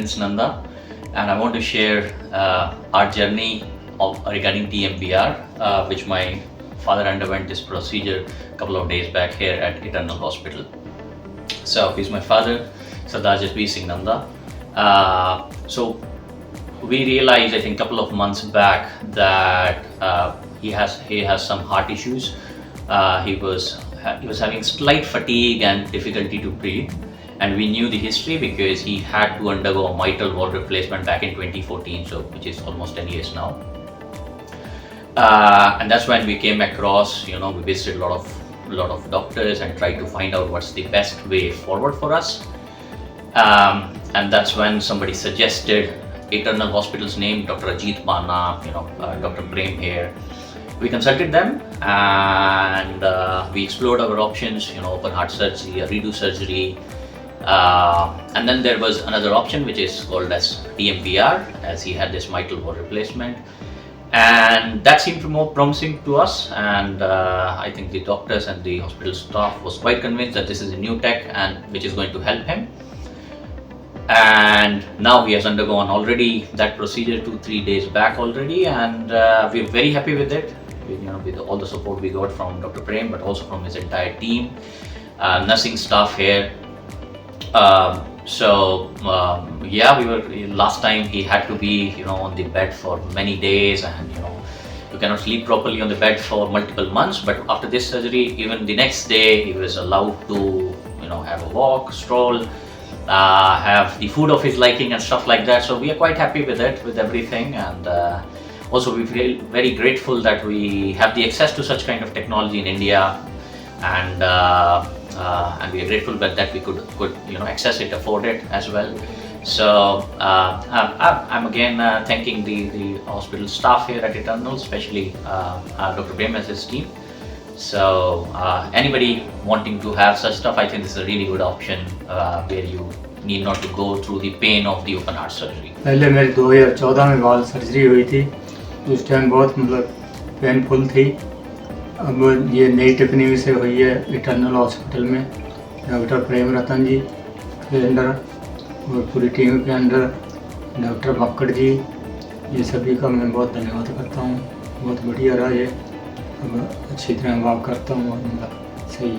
Prince Nanda, and I want to share our journey regarding TMVR, which my father underwent this procedure a couple of days back here at Eternal Hospital. So he's my father, Sardar Jasbir Singh Nanda. So we realized, I think, a couple of months back that he has some heart issues. He was having slight fatigue and difficulty to breathe, and we knew the history because he had to undergo a mitral valve replacement back in 2014, so which is almost 10 years now. And that's when we came across, we visited a lot of doctors and tried to find out what's the best way forward for us. And that's when somebody suggested Eternal Hospital's name, Dr. Ajit Bana, Dr. Prem here. We consulted them and we explored our options, open heart surgery, a redo surgery. And then there was another option which is called as TMVR, as he had this mitral valve replacement. And that seemed more promising to us, and I think the doctors and the hospital staff was quite convinced that this is a new tech and which is going to help him. And now he has undergone already that procedure 2-3 days back already, and we're very happy with it. With all the support we got from Dr. Prem, but also from his entire team, nursing staff here. Yeah, we were last time he had to be on the bed for many days, and you cannot sleep properly on the bed for multiple months. But after this surgery, even the next day, he was allowed to have a walk, stroll, have the food of his liking and stuff like that. So we are quite happy with it, with everything, and also we feel very grateful that we have the access to such kind of technology in India, and we are grateful that we could access it, afford it as well. So I'm again thanking the hospital staff here at Eternal, especially Dr. Prem and his team. So anybody wanting to have such stuff, I think this is a really good option where you need not to go through the pain of the open heart surgery. पहले मेरी 2014 में valve surgery हुई थी, उस time बहुत painful थी। अब ये नई टेक्निक से हुई है इटर्नल हॉस्पिटल में, डॉक्टर प्रेम रतन जी के अंडर और पूरी टीम के अंडर, डॉक्टर बक्कड़ जी, ये सभी का मैं बहुत धन्यवाद करता हूँ। बहुत बढ़िया रहा ये, अब अच्छी तरह वाक करता हूँ और सही।